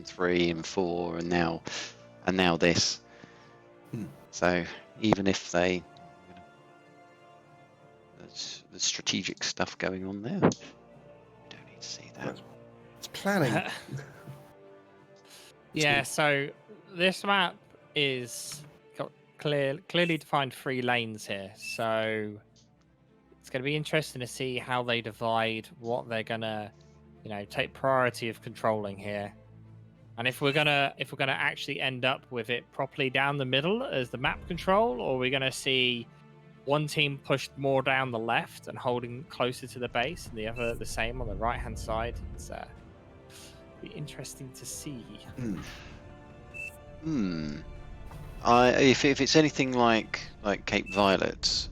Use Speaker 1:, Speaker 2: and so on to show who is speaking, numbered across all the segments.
Speaker 1: and 3 and 4, and now this. So even if the strategic stuff going on there, we don't need to see that.
Speaker 2: It's planning.
Speaker 3: Yeah, so this map is got clearly defined 3 lanes here. So it's going to be interesting to see how they divide what they're going to, take priority of controlling here. And if we're gonna actually end up with it properly down the middle as the map control, or we're gonna see one team pushed more down the left and holding closer to the base, and the other the same on the right hand side. It's be interesting to see.
Speaker 1: If it's anything like Cape Violet,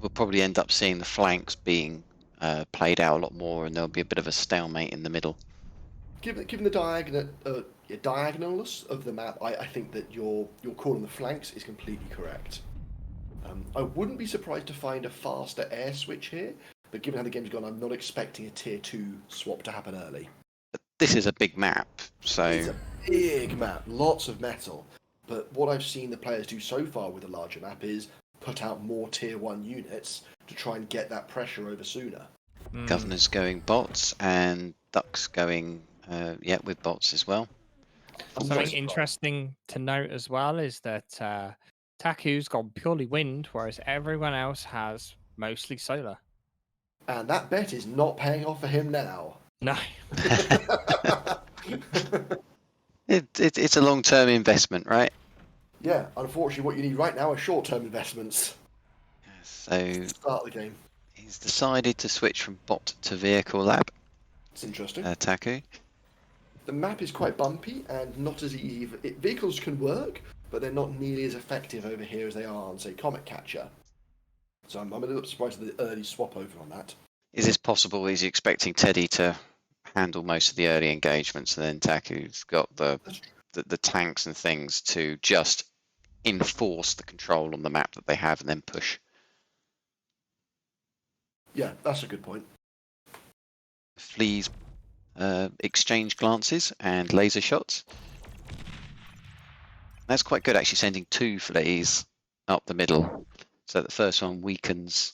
Speaker 1: we'll probably end up seeing the flanks being played out a lot more, and there'll be a bit of a stalemate in the middle.
Speaker 2: Given the diagonalness of the map, I think that your call on the flanks is completely correct. I wouldn't be surprised to find a faster air switch here, but given how the game's gone, I'm not expecting a tier 2 swap to happen early.
Speaker 1: But this is a big map, so...
Speaker 2: It's a big map, lots of metal. But what I've seen the players do so far with a larger map is put out more tier 1 units to try and get that pressure over sooner.
Speaker 1: Governor's going bots, and Duck's going... with bots as well.
Speaker 3: Something interesting to note as well is that Taku's got purely wind, whereas everyone else has mostly solar.
Speaker 2: And that bet is not paying off for him now.
Speaker 3: No.
Speaker 1: It's a long-term investment, right?
Speaker 2: Yeah, unfortunately what you need right now are short-term investments.
Speaker 1: So
Speaker 2: Start the game.
Speaker 1: he's decided to switch from bot to vehicle lab.
Speaker 2: It's interesting.
Speaker 1: Taku.
Speaker 2: The map is quite bumpy and not as easy. Vehicles can work, but they're not nearly as effective over here as they are on, say, Comet Catcher. So I'm a little surprised at the early swap over on that.
Speaker 1: Is this possible? Is he expecting Teddy to handle most of the early engagements, and then Taku's got the tanks and things to just enforce the control on the map that they have and then push?
Speaker 2: Yeah, that's a good point.
Speaker 1: Fleas exchange glances and laser shots. That's quite good, actually, sending 2 fleas up the middle. So the first one weakens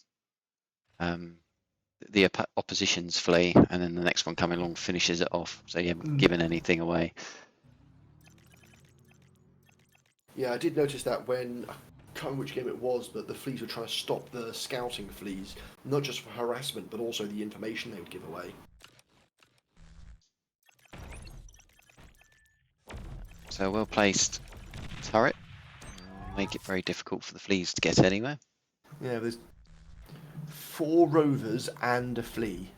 Speaker 1: the opposition's flea, and then the next one coming along finishes it off. So you haven't given anything away.
Speaker 2: Yeah, I did notice that when, I can't remember which game it was, but the fleas were trying to stop the scouting fleas, not just for harassment, but also the information they would give away.
Speaker 1: So well placed turret. Make it very difficult for the fleas to get anywhere.
Speaker 2: Yeah, there's 4 rovers and a flea.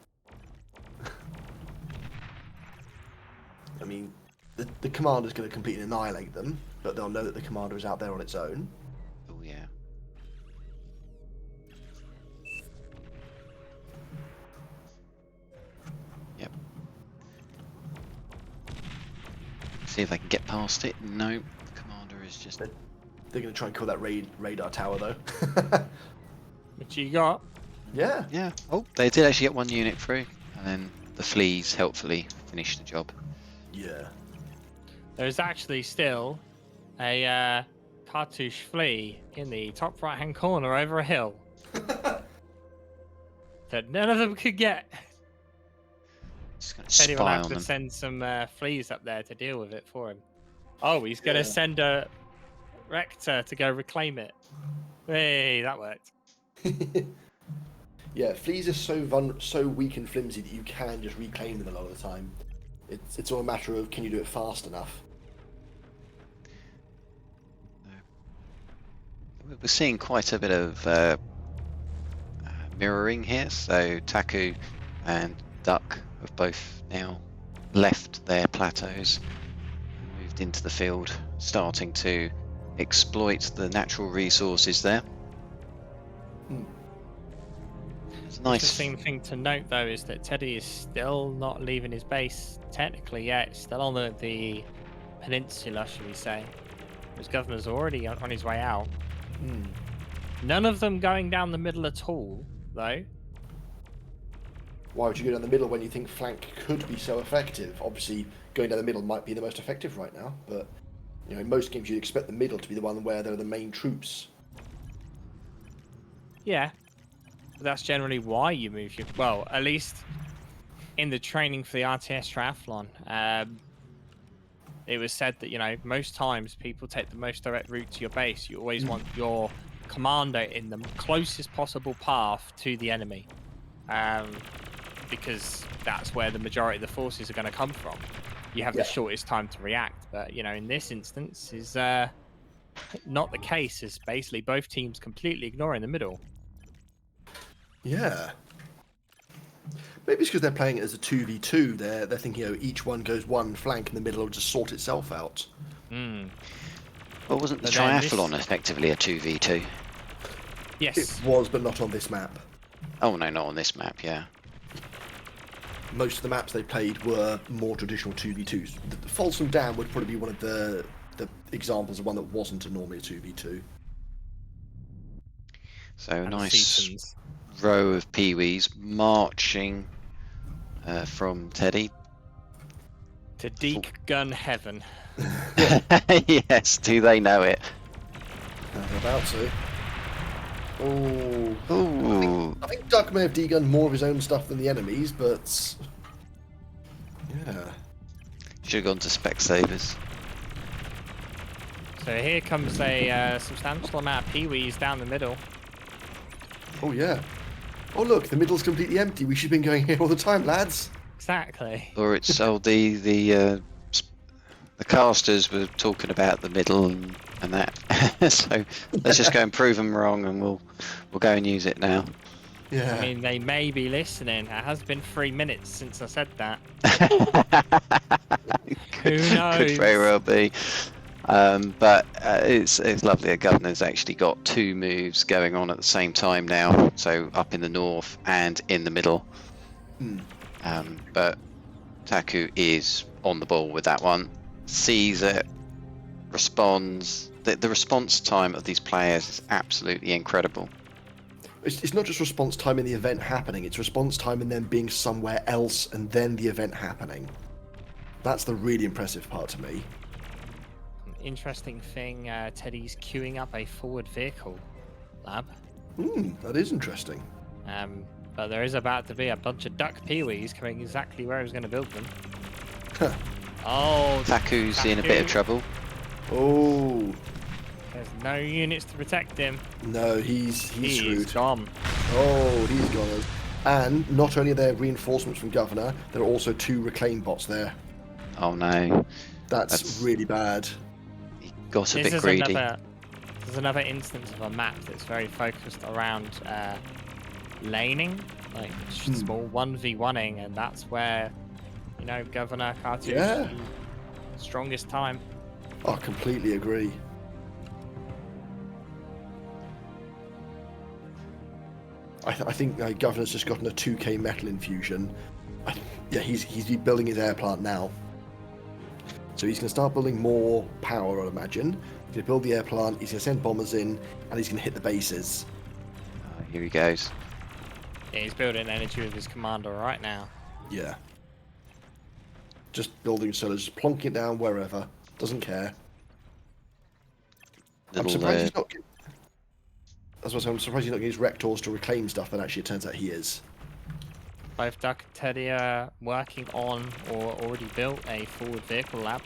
Speaker 2: I mean, the commander's going to compete and annihilate them, but they'll know that the commander is out there on its own.
Speaker 1: Oh yeah. Yep. See if I can get past it. No, the commander is just...
Speaker 2: They're going to try and kill that radar tower, though.
Speaker 3: Which you got?
Speaker 2: Yeah.
Speaker 1: Yeah. Oh, they did actually get 1 unit through, and then the fleas helpfully finished the job.
Speaker 2: Yeah.
Speaker 3: There's actually still a cartouche flea in the top right-hand corner over a hill that none of them could get.
Speaker 1: Just gonna spy
Speaker 3: Anyone have
Speaker 1: on
Speaker 3: to
Speaker 1: them.
Speaker 3: send some fleas up there to deal with it for him. Oh, he's going to send a Rector to go reclaim it. Hey, that worked.
Speaker 2: Yeah, fleas are so weak and flimsy that you can just reclaim them a lot of the time. It's all a matter of, can you do it fast enough?
Speaker 1: We're seeing quite a bit of mirroring here. So Taku and Duck have both now left their plateaus and moved into the field, starting to exploit the natural resources there. It's nice.
Speaker 3: The interesting thing to note, though, is that Teddy is still not leaving his base technically yet. Still on the peninsula, should we say. His governor's already on his way out. None of them going down the middle at all, though.
Speaker 2: Why would you go down the middle when you think flank could be so effective? Obviously, going down the middle might be the most effective right now, but in most games you'd expect the middle to be the one where there are the main troops.
Speaker 3: Yeah, but that's generally why you move your. Well, at least in the training for the RTS triathlon, it was said that most times people take the most direct route to your base. You always want your commander in the closest possible path to the enemy, because that's where the majority of the forces are going to come from. You have the shortest time to react, but in this instance is not the case. Is basically both teams completely ignoring the middle.
Speaker 2: Yeah. Maybe it's because they're playing it as a 2v2. They're thinking, each one goes one flank and the middle will just sort itself out.
Speaker 1: Well, wasn't the
Speaker 3: But then
Speaker 1: triathlon effectively a 2v2?
Speaker 3: Yes.
Speaker 2: It was, but not on this map.
Speaker 1: Oh no, not on this map. Yeah.
Speaker 2: Most of the maps they played were more traditional 2v2s. The Folsom Dam would probably be one of the examples of one that wasn't normally a 2v2.
Speaker 1: So
Speaker 3: And
Speaker 1: nice
Speaker 3: Seasons.
Speaker 1: row of peewees marching from Teddy.
Speaker 3: To Deke Gun Heaven.
Speaker 1: Yes, do they know it?
Speaker 2: They're about to. Oh.
Speaker 1: Ooh.
Speaker 2: I think Duck may have degunned more of his own stuff than the enemies, but yeah.
Speaker 1: Should have gone to Specsavers.
Speaker 3: So here comes a substantial amount of peewees down the middle.
Speaker 2: Oh yeah. Oh look, the middle's completely empty. We should have been going here all the time, lads.
Speaker 3: Exactly.
Speaker 1: Or it's the casters were talking about the middle and that. So let's just go and prove them wrong, and we'll go and use it now.
Speaker 2: Yeah.
Speaker 3: I mean, they may be listening. It has been 3 minutes since I said that. Who knows?
Speaker 1: Could very well be. But it's lovely. The governor's actually got 2 moves going on at the same time now. So up in the north and in the middle. But Taku is on the ball with that one. Sees it, responds. The response time of these players is absolutely incredible.
Speaker 2: It's not just response time in the event happening, it's response time in them being somewhere else and then the event happening. That's the really impressive part to me.
Speaker 3: Interesting thing, Teddy's queuing up a forward vehicle lab.
Speaker 2: That is interesting.
Speaker 3: But there is about to be a bunch of duck peewees coming exactly where he was going to build them.
Speaker 2: Huh.
Speaker 3: Oh,
Speaker 1: Taku's in a bit of trouble.
Speaker 2: Oh.
Speaker 3: There's no units to protect him.
Speaker 2: No, he's screwed.
Speaker 3: Gone.
Speaker 2: Oh, he's gone. And not only are there reinforcements from Governor, there are also 2 reclaim bots there.
Speaker 1: Oh no.
Speaker 2: That's really bad.
Speaker 1: He got a
Speaker 3: This
Speaker 1: bit
Speaker 3: is
Speaker 1: greedy.
Speaker 3: There's another instance of a map that's very focused around laning, like small 1v1ing, and that's where Governor Cartouche strongest time.
Speaker 2: I completely agree. I think Governor's just gotten a 2k metal infusion. He's building his air plant now. So he's going to start building more power, I'd imagine. He's going to build the air plant, he's going to send bombers in, and he's going to hit the bases.
Speaker 1: Here he goes.
Speaker 3: Yeah, he's building energy with his commander right now.
Speaker 2: Yeah. Just building solar, just plonking it down wherever. Doesn't care. I'm surprised he's not... I'm surprised he's not getting his Rectors to reclaim stuff, but actually it turns out he is.
Speaker 3: Both Duck and Teddy are working on or already built a forward vehicle lab.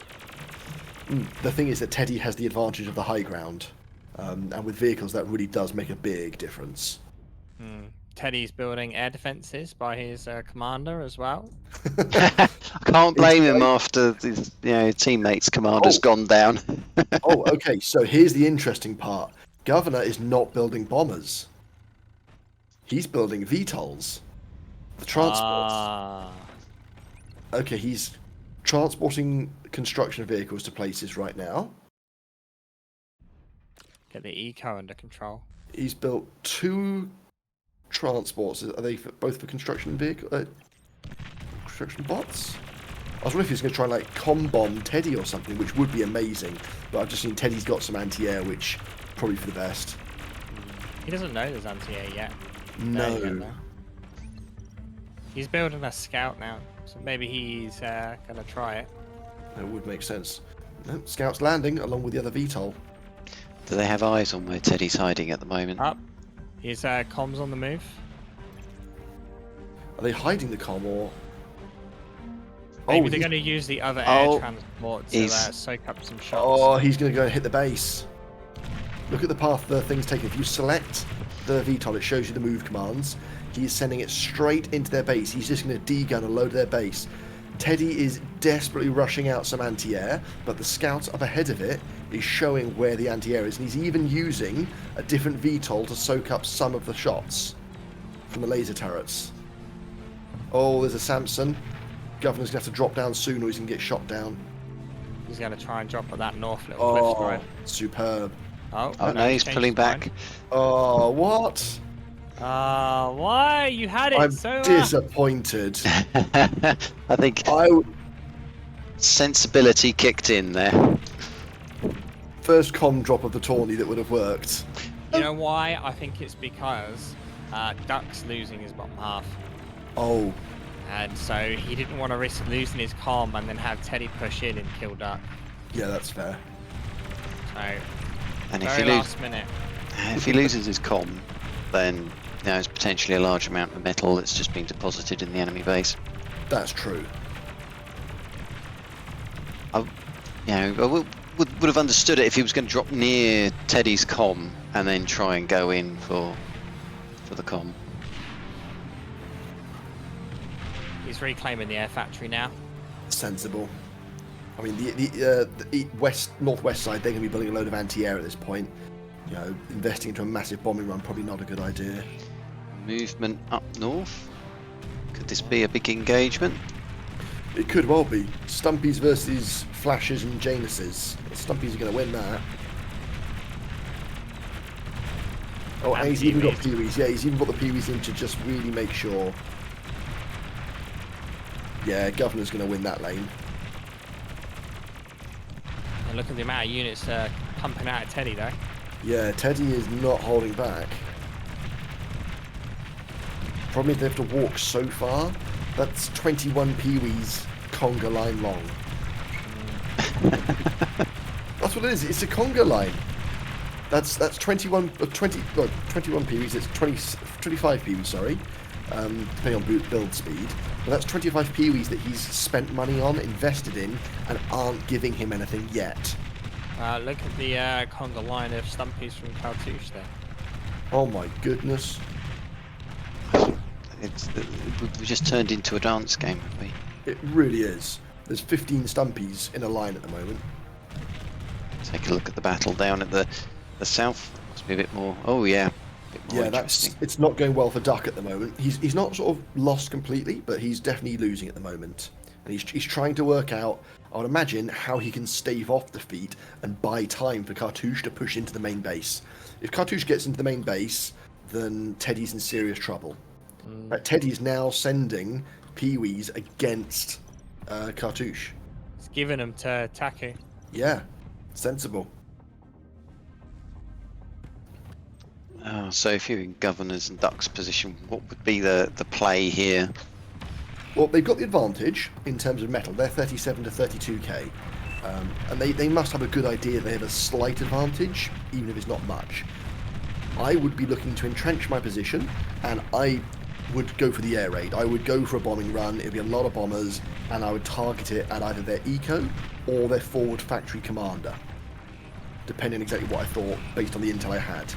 Speaker 2: The thing is that Teddy has the advantage of the high ground. And with vehicles, that really does make a big difference.
Speaker 3: Teddy's building air defenses by his commander as well.
Speaker 1: I can't blame him after his teammates' commander's gone down.
Speaker 2: Okay, so here's the interesting part. Governor is not building bombers. He's building VTOLs. The transports. Okay, he's transporting construction vehicles to places right now.
Speaker 3: Get the eco under control.
Speaker 2: He's built 2 transports. Are they both for construction construction bots? I was wondering if he was going to try and com-bomb Teddy or something, which would be amazing. But I've just seen Teddy's got some anti-air, which probably for the best.
Speaker 3: He doesn't know there's anti-air yet.
Speaker 2: No.
Speaker 3: He's building a scout now, so maybe he's gonna try it.
Speaker 2: That would make sense. No, Scout's landing along with the other VTOL.
Speaker 1: Do they have eyes on where Teddy's hiding at the moment?
Speaker 3: Up. His comms on the move.
Speaker 2: Are they hiding the comm or?
Speaker 3: Maybe
Speaker 2: Oh,
Speaker 3: they're
Speaker 2: he's-
Speaker 3: going to use the other air
Speaker 1: Oh,
Speaker 3: transport to
Speaker 1: he's-
Speaker 3: soak up some shots.
Speaker 2: Oh, he's going to go and hit the base. Look at the path the thing's taking. If you select the VTOL, it shows you the move commands. He's sending it straight into their base. He's just going to D-gun and load their base. Teddy is desperately rushing out some anti-air, but the scouts up ahead of it is showing where the anti-air is, and he's even using a different VTOL to soak up some of the shots from the laser turrets. Oh, there's a Samson. Governor's going to have to drop down soon or he's going to get shot down.
Speaker 3: He's going to try and drop at that north little cliff
Speaker 2: Oh,
Speaker 3: stride.
Speaker 2: superb.
Speaker 1: Oh no, he's
Speaker 3: changed
Speaker 1: pulling
Speaker 3: his mind.
Speaker 1: back.
Speaker 2: Oh, what?
Speaker 3: Why? You had it
Speaker 2: I'm
Speaker 3: so
Speaker 2: disappointed.
Speaker 1: I think
Speaker 2: I
Speaker 1: sensibility kicked in there.
Speaker 2: first comm drop of the tourney that would have worked.
Speaker 3: You know why? I think it's because Duck's losing his bottom half.
Speaker 2: Oh,
Speaker 3: And so he didn't want to risk losing his comm and then have Teddy push in and kill Duck.
Speaker 2: yeah, that's fair.
Speaker 3: So,
Speaker 1: And if
Speaker 3: very
Speaker 1: he,
Speaker 3: last minute.
Speaker 1: if he loses his comm, then there's potentially a large amount of metal that's just being deposited in the enemy base.
Speaker 2: That's true.
Speaker 1: I would have understood it if he was going to drop near Teddy's comm and then try and go in for the comm.
Speaker 3: He's reclaiming the air factory now.
Speaker 2: Sensible. I mean, the northwest side, they're going to be building a load of anti-air at this point. You know, investing into a massive bombing run, probably not a good idea.
Speaker 1: Movement up north. Could this be a big engagement?
Speaker 2: It could well be. Stumpies versus Flashes and Januses. Stumpies are going to win that. Oh, and
Speaker 3: And
Speaker 2: he's even got
Speaker 3: Pee-wees.
Speaker 2: Pee-wees. Yeah, he's even got the Pee-wees in to just really make sure. Yeah, Governor's going to win that lane.
Speaker 3: And look at the amount of units pumping out at Teddy though.
Speaker 2: Yeah, Teddy is not holding back. Problem is they have to walk so far. That's 21 Pee-wees conga line long. That's what it is. It's a conga line. That's 21 Pee-wees. It's 25 Pee-wees. Sorry, depending on build speed. But that's 25 Pee-wees that he's spent money on, invested in, and aren't giving him anything yet.
Speaker 3: Look at the conga line of Stumpies from Cartouche there.
Speaker 2: Oh my goodness.
Speaker 1: We just turned into a dance game, haven't we?
Speaker 2: It really is. There's 15 Stumpies in a line at the moment.
Speaker 1: Take a look at the battle down at the south. Must be a bit more. Oh yeah, a bit more
Speaker 2: Yeah,
Speaker 1: interesting.
Speaker 2: it's not going well for Duck at the moment. He's not sort of lost completely, but he's definitely losing at the moment. And he's trying to work out, I would imagine, how he can stave off defeat and buy time for Cartouche to push into the main base. If Cartouche gets into the main base, then Teddy's in serious trouble. Teddy's now sending Pee-wees against Cartouche.
Speaker 3: He's giving them to Taku.
Speaker 2: Yeah, sensible.
Speaker 1: So if you're in Governor's and Duck's position, what would be the play here?
Speaker 2: Well, they've got the advantage in terms of metal. They're 37 to 32k. And they must have a good idea they have a slight advantage, even if it's not much. I would be looking to entrench my position, and I would go for the air raid. I would go for a bombing run. It'd be a lot of bombers, and I would target it at either their eco or their forward factory commander, depending on exactly what I thought based on the intel I had.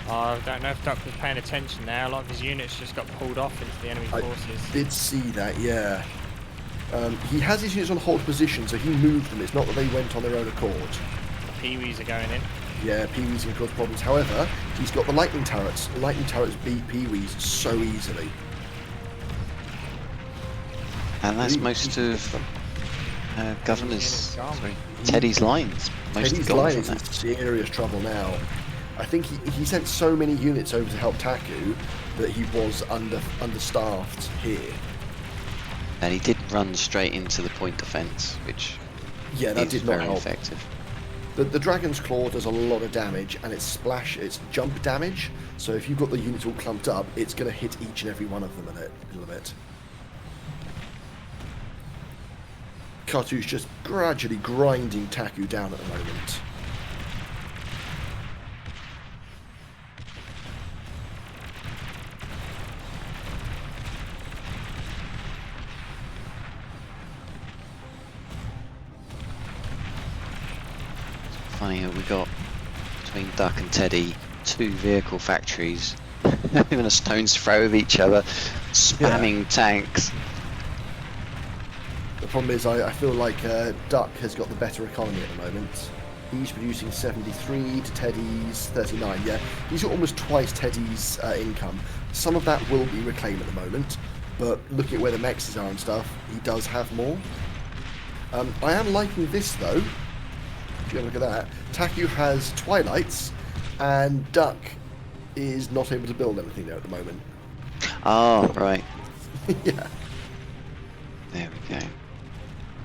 Speaker 3: I don't know if Duck was paying attention there. A lot of his units just got pulled off into the enemy
Speaker 2: I
Speaker 3: forces.
Speaker 2: did see that, yeah. He has his units on hold position, so he moved them. It's not that they went on their own accord.
Speaker 3: The Pee-wees are going in.
Speaker 2: Yeah, Pee-wees can cause problems. However, he's got the lightning turrets. The lightning turrets beat Pee-wees so easily.
Speaker 1: And that's
Speaker 2: Ooh,
Speaker 1: most of Governor's,
Speaker 3: gone.
Speaker 1: sorry, Teddy's lines. Most
Speaker 2: Teddy's
Speaker 1: of
Speaker 2: line
Speaker 1: the
Speaker 2: is
Speaker 1: goals
Speaker 2: in
Speaker 1: on
Speaker 2: serious trouble now. I think he sent so many units over to help Taku that he was understaffed here.
Speaker 1: and he did run straight into the point defence, which
Speaker 2: Yeah, that
Speaker 1: is
Speaker 2: did not
Speaker 1: very
Speaker 2: help.
Speaker 1: effective.
Speaker 2: The Dragon's Claw does a lot of damage, and it's jump damage. So if you've got the units all clumped up, it's going to hit each and every one of them a little bit. Cartouche just gradually grinding Taku down at the moment.
Speaker 1: Funny how we got between Duck and Teddy 2 vehicle factories even a stone's throw of each other, spamming tanks.
Speaker 2: The problem is I feel like Duck has got the better economy at the moment. He's producing 73 to Teddy's 39. Yeah, he's got almost twice Teddy's income. Some of that will be Reclaim at the moment, but looking at where the mexes are and stuff, he does have more. I am liking this though. If you have a look at that, Taku has Twilights, and Duck is not able to build anything there at the moment.
Speaker 1: Oh, right.
Speaker 2: Yeah.
Speaker 1: There we go.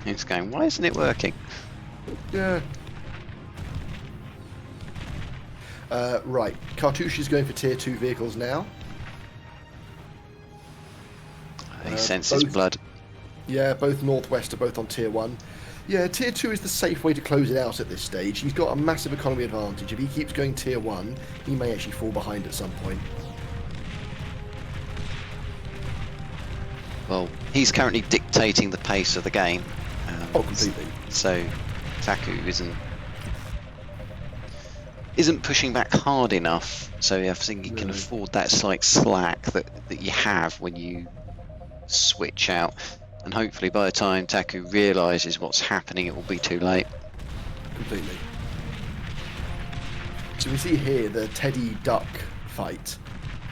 Speaker 1: It's going, why isn't it working?
Speaker 2: Yeah. Right, Cartouche is going for tier 2 vehicles now.
Speaker 1: He senses
Speaker 2: both-
Speaker 1: blood.
Speaker 2: Yeah, both Northwest are both on tier 1. Yeah, tier 2 is the safe way to close it out at this stage. He's got a massive economy advantage. If he keeps going tier 1, he may actually fall behind at some point.
Speaker 1: Well, he's currently dictating the pace of the game.
Speaker 2: Oh, completely.
Speaker 1: So Taku isn't pushing back hard enough, so I think he can
Speaker 2: Really?
Speaker 1: afford that slight slack that you have when you switch out. And hopefully by the time Taku realises what's happening, it will be too late.
Speaker 2: Completely. So we see here the Teddy Duck fight.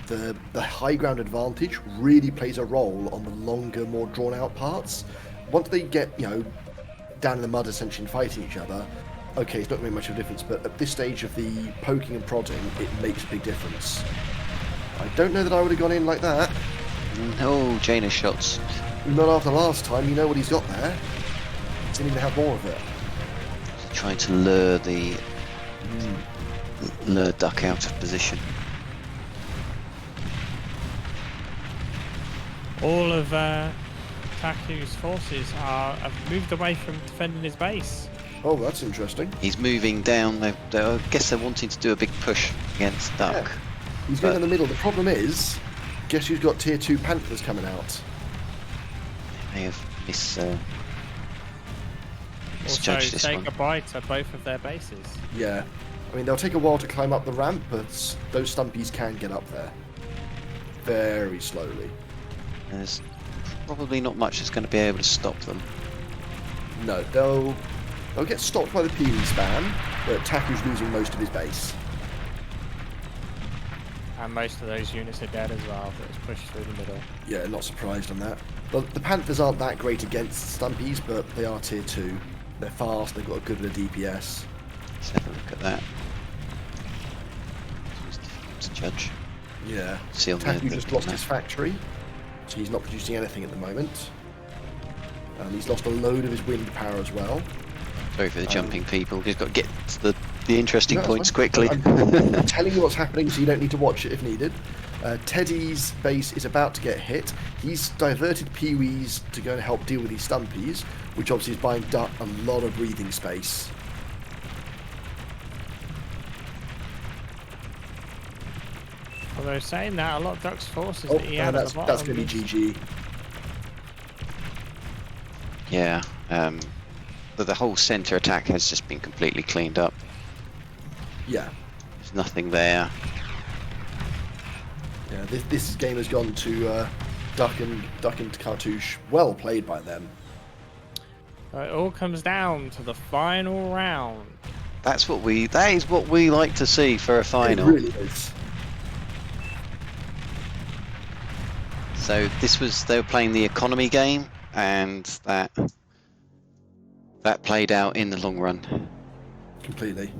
Speaker 2: The high ground advantage really plays a role on the longer, more drawn out parts. Once they get, down in the mud essentially and fighting each other, okay, it's not going to make much of a difference, but at this stage of the poking and prodding, it makes a big difference. I don't know that I would have gone in like that.
Speaker 1: Oh, Jaina shots.
Speaker 2: Not after last time, you know what he's got there. He's going to have more of it.
Speaker 1: Trying to lure lure Duck out of position.
Speaker 3: All of Taku's forces have moved away from defending his base.
Speaker 2: Oh, that's interesting.
Speaker 1: He's moving down. I guess they're wanting to do a big push against Duck.
Speaker 2: Yeah. He's going in the middle. The problem is, guess who's got tier 2 Panthers coming out?
Speaker 1: They have
Speaker 3: Also,
Speaker 1: misjudged this
Speaker 3: say
Speaker 1: one.
Speaker 3: goodbye to both of their bases.
Speaker 2: Yeah. I mean, they'll take a while to climb up the ramp, but those stumpies can get up there. Very slowly.
Speaker 1: There's probably not much that's going to be able to stop them.
Speaker 2: No, they'll get stopped by the Pee-wee span, but Taku's losing most of his base.
Speaker 3: And most of those units are dead as well, but it's pushed through the middle.
Speaker 2: Yeah, not surprised on that. The Panthers aren't that great against stumpies, but they are tier 2. They're fast, they've got a good bit of DPS.
Speaker 1: Let's have a look at that. It's difficult to judge.
Speaker 2: Yeah.
Speaker 1: See on
Speaker 2: Taku
Speaker 1: the
Speaker 2: just lost
Speaker 1: map.
Speaker 2: his factory, so he's not producing anything at the moment. He's lost a load of his wind power as well.
Speaker 1: Sorry for the jumping people. He's got to get to the interesting
Speaker 2: No, that's
Speaker 1: points
Speaker 2: fine.
Speaker 1: quickly.
Speaker 2: I'm telling you what's happening so you don't need to watch it if needed. Teddy's base is about to get hit. He's diverted Pee-wees to go and help deal with these stumpies, which obviously is buying Duck a lot of breathing space.
Speaker 3: Although saying that, a lot of Duck's forces that he had at
Speaker 2: that's
Speaker 3: the bottom.
Speaker 2: going to be GG.
Speaker 1: Yeah. But the whole centre attack has just been completely cleaned up.
Speaker 2: Yeah.
Speaker 1: There's nothing there.
Speaker 2: Yeah, this game has gone to Duck and Cartouche. Well played by them.
Speaker 3: It all comes down to the final round.
Speaker 1: That is what we like to see for a final.
Speaker 2: It really is.
Speaker 1: So they were playing the economy game, and that played out in the long run.
Speaker 2: Completely.